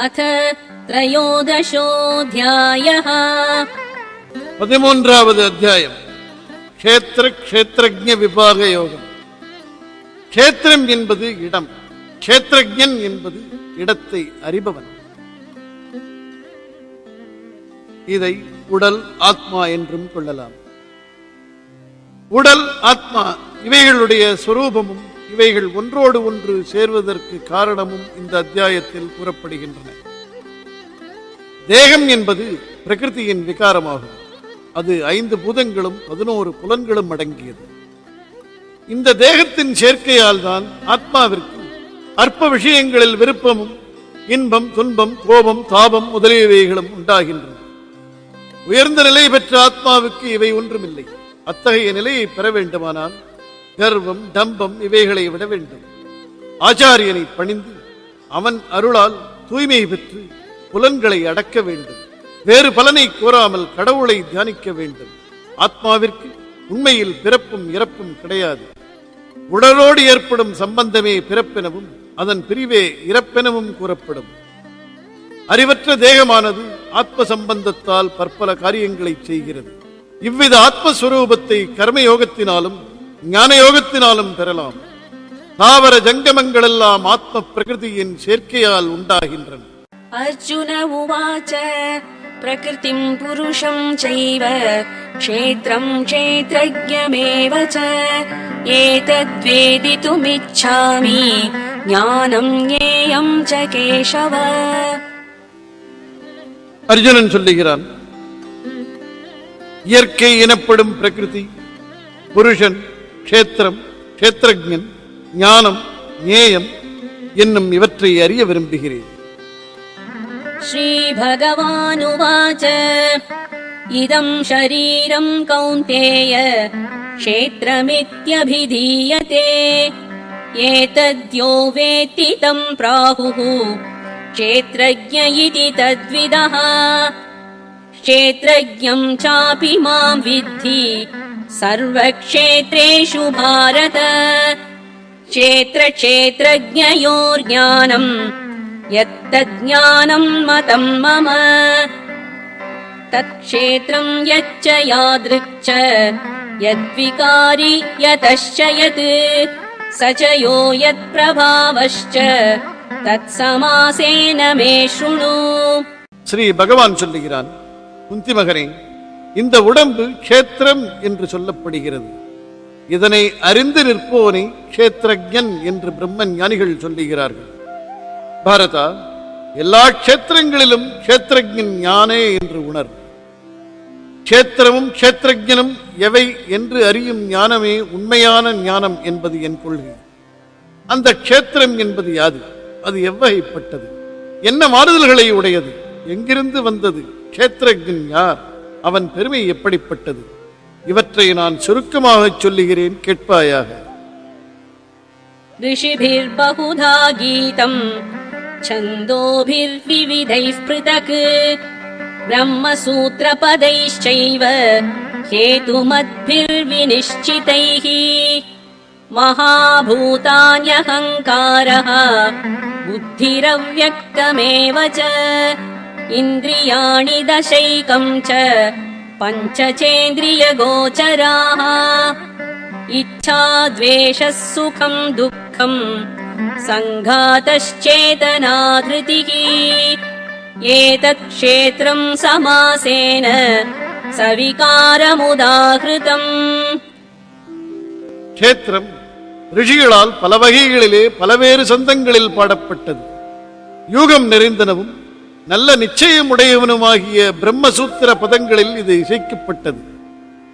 अथ त्रयोदशोऽध्यायः 13வது அத்தியாயம். க்ஷேத்திர க்ஷேத்ரஜ்ஞ விபாக யோகம். க்ஷேத்திரம் என்பது இடம், க்ஷேத்ரஜ்ஞன் என்பது இடத்தை அறிபவன். இதை உடல் ஆத்மா என்றும் கொள்ளலாம். உடல் ஆத்மா இவைகளுடைய சொரூபமும் இவைகள் ஒன்றோடு ஒன்று சேர்வதற்கு காரணமும் இந்த அத்தியாயத்தில் கூறப்படுகின்றன. தேகம் என்பது பிரகிருதியின் விகாரமாகும். அது 5 பூதங்களும் 11 புலன்களும் அடங்கியது. இந்த தேகத்தின் சேர்க்கையால் தான் ஆத்மாவிற்கு அற்ப விஷயங்களில் விருப்பமும் இன்பம், துன்பம், கோபம், தாபம் முதலியவைகளும் உண்டாகின்றன. உயர்ந்த நிலை பெற்ற ஆத்மாவுக்கு இவை ஒன்றுமில்லை. அத்தகைய நிலையை பெற வேண்டுமானால் கர்வம், டம்பம் இவைகளை விட வேண்டும். ஆச்சாரியனை பணிந்து அவன் அருளால் தூய்மை பெற்று புலன்களை அடக்க வேண்டும். வேறு பலனை கோராமல் கடவுளை தியானிக்க வேண்டும். ஆத்மாவிற்கு உண்மையில் பிறப்பும் இறப்பும் கிடையாது. உடலோடு ஏற்படும் சம்பந்தமே பிறப்பெனவும் அதன் பிரிவே இறப்பெனவும் கூறப்படும். அறிவற்ற தேகமானது ஆத்ம சம்பந்தத்தால் பற்பல காரியங்களை செய்கிறது. இவ்வித ஆத்மஸ்வரூபத்தை கர்மயோகத்தினாலும் ஞான யோகத்தினாலும் பெறலாம். தாவர ஜங்கமங்கள் எல்லாம் ஆத்ம பிரகிருதியின் சேர்க்கையால் உண்டாகின்றன. अर्जुन उवाच प्रकृतिं पुरुषं चैव क्षेत्रं क्षेत्रज्ञमेव च एतद्वेदितुमिच्छामि ज्ञानं ज्ञेयं च केशव. அர்ஜுனன் சொல்லுகிறான், இயற்கை எனப்படும் பிரகிருதி, புருஷன், க்ஷேத்திரம், க்ஷேத்ரஜ்ஞன், ஞானம், ஞேயம் என்னும் இவற்றை அறிய விரும்புகிறேன். श्रीभगवानुवाच इदं शरीरं कौन्तेय क्षेत्रमित्यभिधीयते एतद्यो वेत्ति तं प्राहुः क्षेत्रज्ञ इति तद्विदः क्षेत्रज्ञं चापि मां विद्धि सर्वक्षेत्रेषु भारत क्षेत्रक्षेत्रज्ञयोर्ज्ञानम् यत्तज्ज्ञानं मतं मम तत्क्षेत्रं यच्च यादृक् च यद्विकारी यतश्च यत् स च यो यत्प्रभावश्च तत्समासेन मे शृणु. ஸ்ரீ பகவான் சொல்லுகிறான், குந்தி மகனே, இந்த உடம்பு க்ஷேத்திரம் என்று சொல்லப்படுகிறது. இதனை அறிந்து நிற்போனை க்ஷேத்ரஜ்ஞன் என்று பிரம்ம ஞானிகள் சொல்லுகிறார்கள். பாரதா, எல்லா க்ஷேத்திரங்களிலும் க்ஷேத்ரஜ்ஞன் ஞானே என்று உணர். க்ஷேத்திரமும் க்ஷேத்ரஜ்ஞனும் எவை என்று அறியும் ஞானமே உண்மையான ஞானம் என்பது என் கொள்கை. அந்த க்ஷேத்திரம் என்பது யாது? அது எவ்வகைப்பட்டது? என்ன மாறுதல்களை உடையது? எங்கிருந்து வந்தது? க்ஷேத்ரஜ்ஞன் யார்? அவன் பெருமை எப்படிப்பட்டது? இவற்றை நான் சுருக்கமாக சொல்லுகிறேன், கேட்பாயாக. ऋषिभिर्बहुधा गीतम् छन्दोभिर्विविधैः पृथक् ब्रह्मसूत्रपदैश्चैव हेतुमद्भिर्विनिश्चितैः महाभूतान्यहङ्कारः बुद्धिरव्यक्तमेव च इन्द्रियाणि दशैकं च पञ्चचेन्द्रियगोचराः इच्छा द्वेषः सुखं दुःखं सङ्घातश्चेतना धृतिः एतत् क्षेत्रं समासेन सविकारमुदाहृतम्. க்ஷேத்திரம் ரிஷிகளால் பல வகைகளிலே பலவேறு சந்தங்களில் பாடப்பட்டது. யூகம் நிறைந்தனவும் நல்ல நிச்சயமுடையவனுமாகிய பிரம்மசூத்திர பதங்களில் இது இசைக்கப்பட்டது.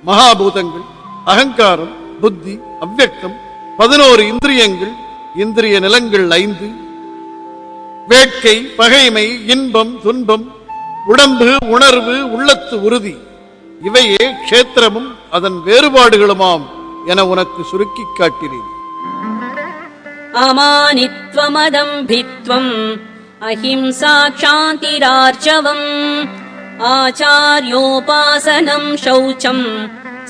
மகாபூதங்கள், அகங்காரம், புத்தி, அவ்யக்தம், 11 இந்திரியங்கள், இந்திரிய நிலங்கள் 5, வேட்கை, பகைமை, இன்பம், துன்பம், உடம்பு, உணர்வு, உள்ளத்து உறுதி, இவையே க்ஷேத்திரமும் அதன் வேறுபாடுகளுமாம் என உனக்கு சுருக்கி காட்டினேன். அமானித்வமதம்பித்வம் அஹிம்சா க்ஷாந்திரார்ச்சவம் ஆச்சார்யோபாசனம் சௌச்சம்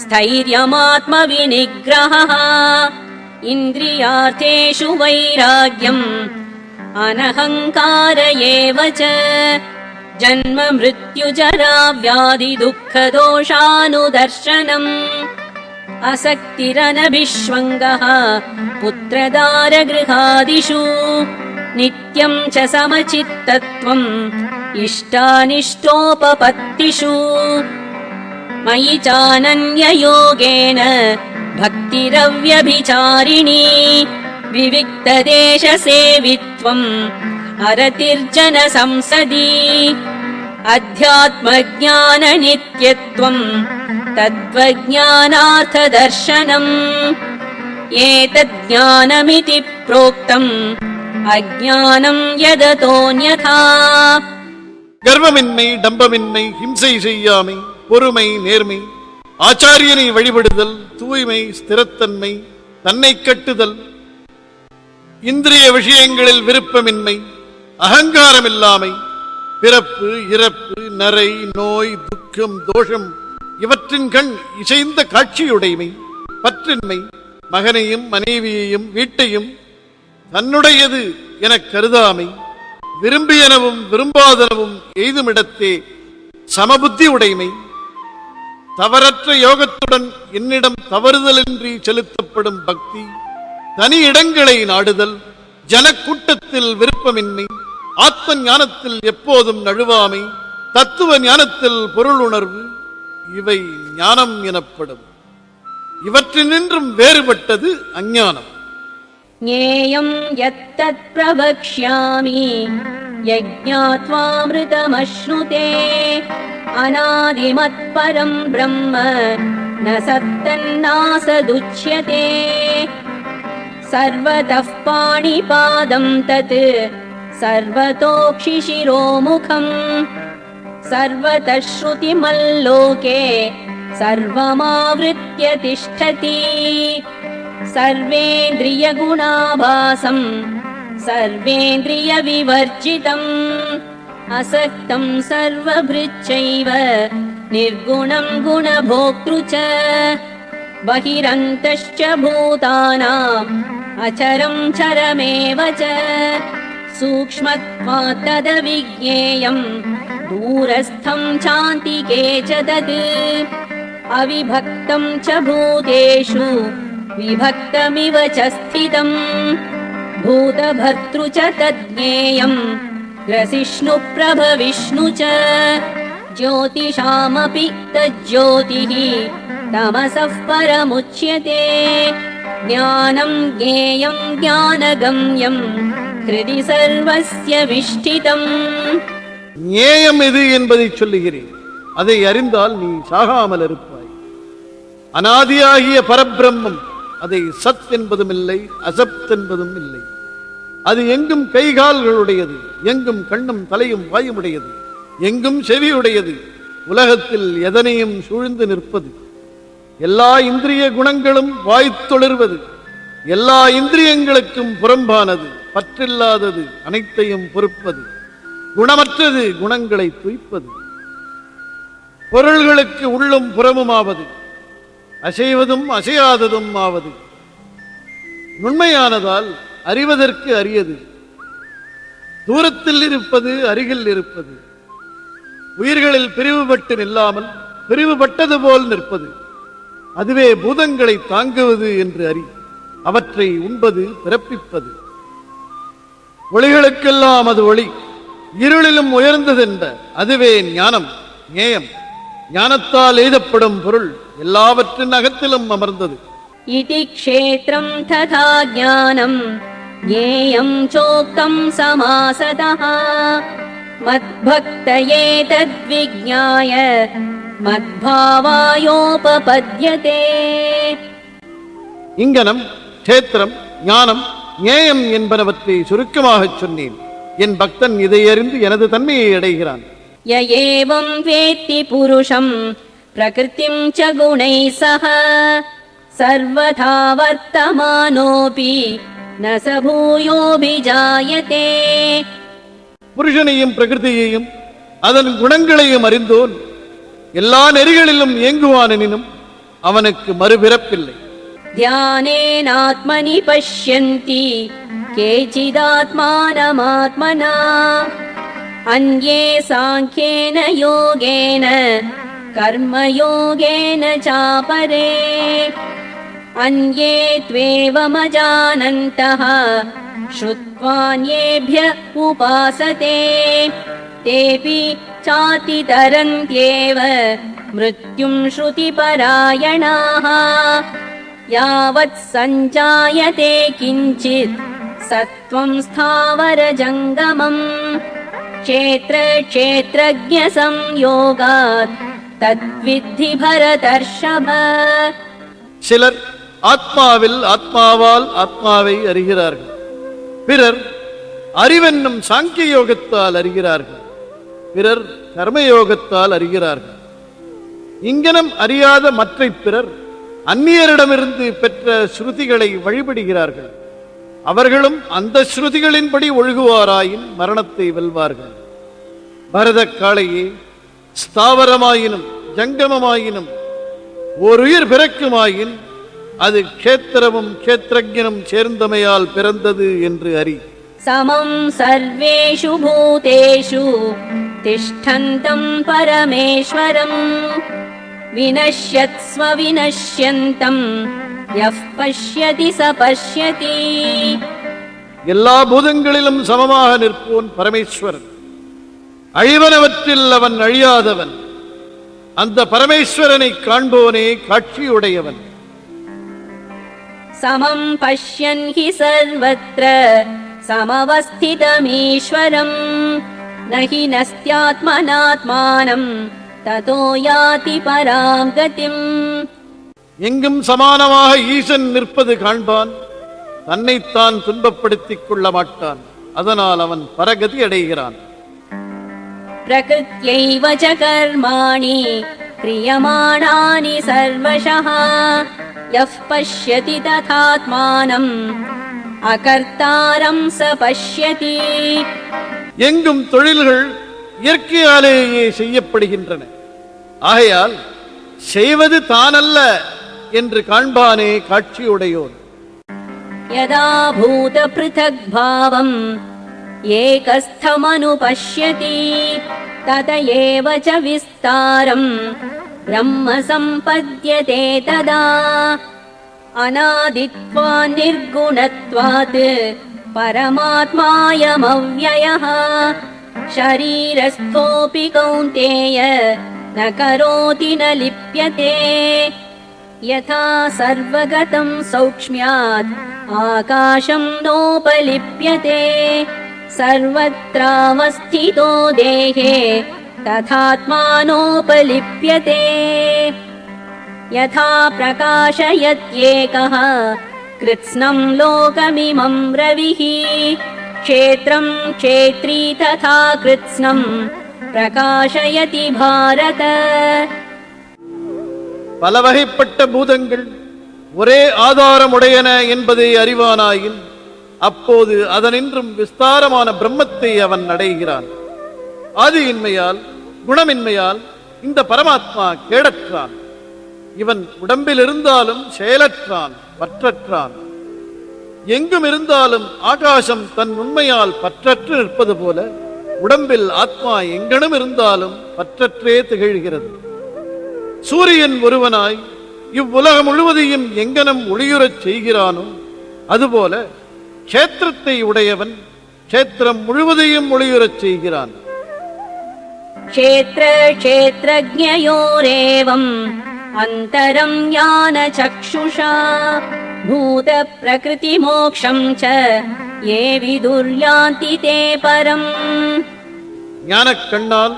ஸ்தைர்யமாத்மவிநிக்ரஹः இந்திரியார்த்தேஷு வைராக்யம் अनहङ्कार एव च जन्म मृत्युजरा व्याधि दुःखदोषानुदर्शनम् असक्तिरनभिष्वङ्गः पुत्रदारगृहादिषु नित्यं च समचित्तत्वम् इष्टानिष्टोपपत्तिषु मयि चानन्ययोगेन भक्तिरव्यभिचारिणी विविक्तदेशसेवित्वम् अरतिर्जन संसदि अध्यात्मज्ञाननित्यत्वम् तत्त्वज्ञानार्थदर्शनम् एतज्ज्ञानमिति प्रोक्तम् अज्ञानम् यदतोऽन्यथा கர்வமின்மை, டம்பமின்மை, ஹிம்சை செய்யாமை, பொறுமை, நேர்மை, ஆச்சாரியனை வழிபடுதல், தூய்மை, ஸ்திரத்தன்மை, தன்னை கட்டுதல், இந்திரிய விஷயங்களில் விருப்பமின்மை, அகங்காரமில்லாமை, பிறப்பு, இறப்பு, நரை, நோய், துக்கம், தோஷம் இவற்றின் கண் இசைந்த காட்சியுடைமை, பற்றின்மை, மகனையும் மனைவியையும் வீட்டையும் தன்னுடையது எனக் கருதாமை, விரும்பியனவும் விரும்பாதனவும் எய்துமிடத்தே சமபுத்தி உடைமை, தவறற்ற யோகத்துடன் என்னிடம் தவறுதலின்றி செலுத்தப்படும் பக்தி, தனி இடங்களை நாடுதல், ஜனக்கூட்டத்தில் விருப்பமின்மை, ஆத்ம ஞானத்தில் எப்போதும் நழுவாமை, தத்துவ ஞானத்தில் பொருளுணர்வு, இவை ஞானம் எனப்படும். இவற்றினின்றும் வேறுபட்டது அஞ்ஞானம். ज्ञेयम् यत्तत् प्रवक्ष्यामि यज्ञात्वामृतमश्नुते अनादिमत्परम् ब्रह्म न सत्तन्नासदुच्यते सर्वतः पाणिपादम् तत् सर्वतोक्षिशिरोमुखम् सर्वतः श्रुतिमल्लोके सर्वमावृत्य तिष्ठति सर्वेन्द्रियगुणाभासम् सर्वेन्द्रियविवर्जितम् असक्तम् सर्वभृच्चैव निर्गुणम् गुणभोक्तृ च बहिरन्तश्च भूतानाम् अचरम् चरमेव च सूक्ष्मत्वात् तदविज्ञेयम् दूरस्थम् चान्तिके च तत् अविभक्तम् च भूतेषु विभक्तमिव च स्थितम् भूतभर्तृ च तज्ज्ञेयम् ग्रसिष्णुप्रभविष्णु च ज्योतिषामपि तज्ज्योतिः तमसः परमुच्यते ज्ञानम् ज्ञेयम् ज्ञानगम्यम् हृदि सर्वस्य विष्ठितम्. ஞேயம் எது என்பதை சொல்லுகிறேன். அதை அறிந்தால் நீ சாகாமல் இருப்பாய். அநாதியாகிய பரபிரம்மம், அதை சத் என்பதும் இல்லை, அசத் என்பதும் இல்லை. அது எங்கும் கைகால்களுடையது, எங்கும் கண்ணும் தலையும் வாயுமுடையது, எங்கும் செவியுடையது, உலகத்தில் எதனையும் சூழ்ந்து நிற்பது, எல்லா இந்திரிய குணங்களும் வாய்த்தொழிர்வது, எல்லா இந்திரியங்களுக்கும் புறம்பானது, பற்றில்லாதது, அனைத்தையும் பொறுப்பது, குணமற்றது, குணங்களை துய்ப்பது, பொருள்களுக்கு உள்ளும் புறமுமாவது, அசைவதும் அசையாததும் ஆவது, நுண்மையானதால் அறிவதற்கு அரியது, தூரத்தில் இருப்பது, அருகில் இருப்பது, உயிர்களில் பிரிவுபட்டு நில்லாமல் பிரிவுபட்டது போல் நிற்பது, அதுவே பூதங்களை தாங்குவது என்று அறி. அவற்றை உண்பது, பிறப்பிப்பது, ஒளிகளுக்கெல்லாம் அது ஒளி, இருளிலும் உயர்ந்ததென்ற அதுவே ஞானம், ஞேயம். ஞானத்தால் எய்தப்படும் பொருள் எல்லாவற்றின் அகத்திலும் அமர்ந்தது. इति क्षेत्रम् तथा ज्ञानम् ज्ञेयम् चोक्तम् समासतः मद्भक्तये तद्विज्ञाय मद्भावायोपपद्यते. இங்கனம், க்ஷேத்திரம், ஞானம், ஞேயம் என்பனவற்றை சுருக்கமாகச் சொன்னேன். என் பக்தன் இதை அறிந்து எனது தன்மையை அடைகிறான். य एवम् वेत्ति पुरुषम् प्रकृतिम् च गुणैः सह सर्वथा वर्तमानोऽपि न स भूयोऽभिजायते. புருஷனையும் பிரகிருதியையும் அதன் குணங்களையும் அறிந்தோன் எல்லா நெறிகளிலும் இயங்குவானெனினும் அவனுக்கு மறுபிறப்பில்லை. ध्यानेनात्मनि पश्यन्ति केचिदात्मानमात्मना अन्ये साङ्ख्येन योगेन कर्मयोगेन चापरे अन्ये त्वेवमजानन्तः श्रुत्वान्येभ्य उपासते तेऽपि चातितरन्त्येव मृत्युं श्रुतिपरायणाः यावत् सञ्जायते किञ्चित् सत्त्वं स्थावरजङ्गमम् क्षेत्रक्षेत्रज्ञसंयोगात् तद्विद्धि भरतर्षभ. சிலர் ஆத்மாவில் ஆத்மாவால் ஆத்மாவை அறிகிறார்கள். பிறர் அறிவென்னும் சாங்கிய யோகத்தால் அறிகிறார்கள். பிறர் கர்மயோகத்தால் அறிகிறார்கள். இங்கனம் அறியாத மற்ற பிறர் அந்நியரிடமிருந்து பெற்ற ஸ்ருதிகளை வழிபடுகிறார்கள். அவர்களும் அந்த ஸ்ருதிகளின்படி ஒழுகுவாராயின் மரணத்தை வெல்வார்கள். பரத காளையே, ஸ்தாவரமாயினும் ஜங்கமமாயினும் ஓருயிர் பிறக்குமாயின் அது க்ஷேத்திரமும் க்ஷேத்ரஜ்ஞனும் சேர்ந்தமையால் பிறந்தது என்று அறி. சமம் சர்வேஷு பூதேஷு திஷ்டந்தம் பரமேஸ்வரம் வினஷ்யத்ஸ்வ வினஷ்யந்தம் யஃ பஷ்யதி ச பஷ்யதி. எல்லா பூதங்களிலும் சமமாக நிற்போன் பரமேஸ்வரன். அழிவனவற்றில் அவன் அழியாதவன். அந்த பரமேஸ்வரனை காண்போனே காட்சியுடையவன். சமம் பஷ்யன் ஹி சர்வத்ர சமவஸ்திதமீஸ்வரம் நஹி நஸ்த்யாத்மனாத்மானம் ததோ யாதி பராம் கதிம். எங்கும் சமானமாக ஈசன் நிற்பது காண்பான். தன்னைத்தான் துன்பப்படுத்திக் கொள்ள மாட்டான். அதனால் அவன் பரகதி அடைகிறான். பிரகிருத்யைவ ச கர்மாணி க்ரியமாணானி சர்வஷः யஃ பஷ்யதி ததாத்மானம் அகர்த்தாரம் ச பஷ்யதி. எங்கும் தொழில்கள் இயற்கையாலேயே செய்யப்படுகின்றன. ஆகையால் செய்வது தானல்ல என்று காண்பானே காட்சியுடையோன். யதா பூத ப்ருதக் பாவம் ஏகஸ்தமனுபஷ்யதி தத ஏவ ச விஸ்தாரம் பிரம்ம சம்பத்யதே ததா அநாதித்வான் நிர்குணத்வாத் பரமாத்மாயமவ்யயः ஷரீரஸ்தோபி கௌந்தேய ந கரோதி ந லிப்யதே யதா சர்வகதம் சௌக்ஷ்ம்யாத் ஆகாசம் நோபலிப்யதே சர்வத்ராவஸ்திதோ தேஹே ததாத்மானோபலிப்யதே யதா பிரகாஷயத்யேகः கிருத்ஸ்னம் லோகமிமம் ரவிः க்ஷேத்ரம் க்ஷேத்ரீ ததா கிருத்ஸ்னம் பிரகாஷயதி பாரத. பல வகைப்பட்ட பூதங்கள் ஒரே ஆதாரமுடையன என்பதை அறிவானாயின் அப்போது அதனின்றும் விஸ்தாரமான பிரம்மத்தை அவன் அடைகிறான். ஆதியின்மையால் குணமின்மையால் இந்த பரமாத்மா கேடற்றான். இவன் உடம்பில் இருந்தாலும் செயலற்றான், பற்றற்றான். எங்கும் இருந்தாலும் ஆகாசம் தன் உண்மையால் பற்றற்று நிற்பது போல உடம்பில் ஆத்மா எங்கனும் இருந்தாலும் பற்றற்றே திகழ்கிறது. சூரியன் ஒருவனாய் இவ்வுலகம் முழுவதையும் எங்கனம் ஒளியுறச் செய்கிறானோ அதுபோல க்ஷேத்திரத்தை உடையவன் க்ஷேத்திரம் முழுவதையும் ஒளியுறச் செய்கிறான். க்ஷேத்ர க்ஷேத்ரஜ்ஞயோரேவம் அந்தரம் ஞான சக்ஷுஷா பூத பிரகிருதி மோக்ஷம் ச ஏ விதுர்யாந்தி தே பரம். ஞானக் கண்ணால்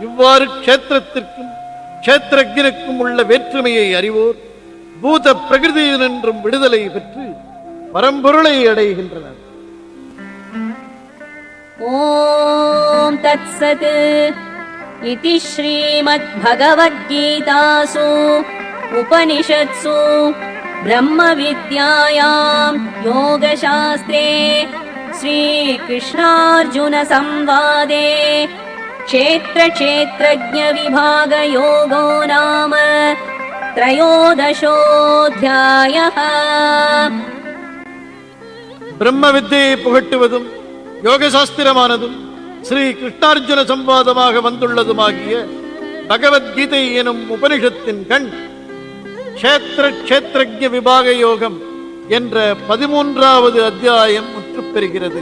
இவ்வாறு க்ஷேத்திரத்திற்கும் க்ஷேத்ரஜ்ஞனுக்கும் உள்ள வேற்றுமையை அறிவோர் பூத பிரகிருதியினின்றும் விடுதலை பெற்று பரம்பொருளை அடைகின்றனர். ஓம் தத்சத். இதி ஸ்ரீமத் பகவத்கீதாசு உபனிஷத்சு பிரம்ம வித்யாயாம் யோகசாஸ்திரே ஸ்ரீகிருஷ்ணார்ஜுன சம்வாதே க்ஷேத்ர க்ஷேத்ரஜ்ஞ விபாக யோகோ நாம த்ரயோதசோऽध्यायः. பிரம்ம வித்தையை புகட்டுவதும் யோக சாஸ்திரமானதும் ஸ்ரீ கிருஷ்ணார்ஜுன சம்வாதமாக வந்துள்ளதுமாகிய பகவத்கீதை எனும் உபனிஷத்தின் கண் க்ஷேத்திர க்ஷேத்ரஜ்ய விபாக யோகம் என்ற 13வது அத்தியாயம் முற்றுப் பெறுகிறது.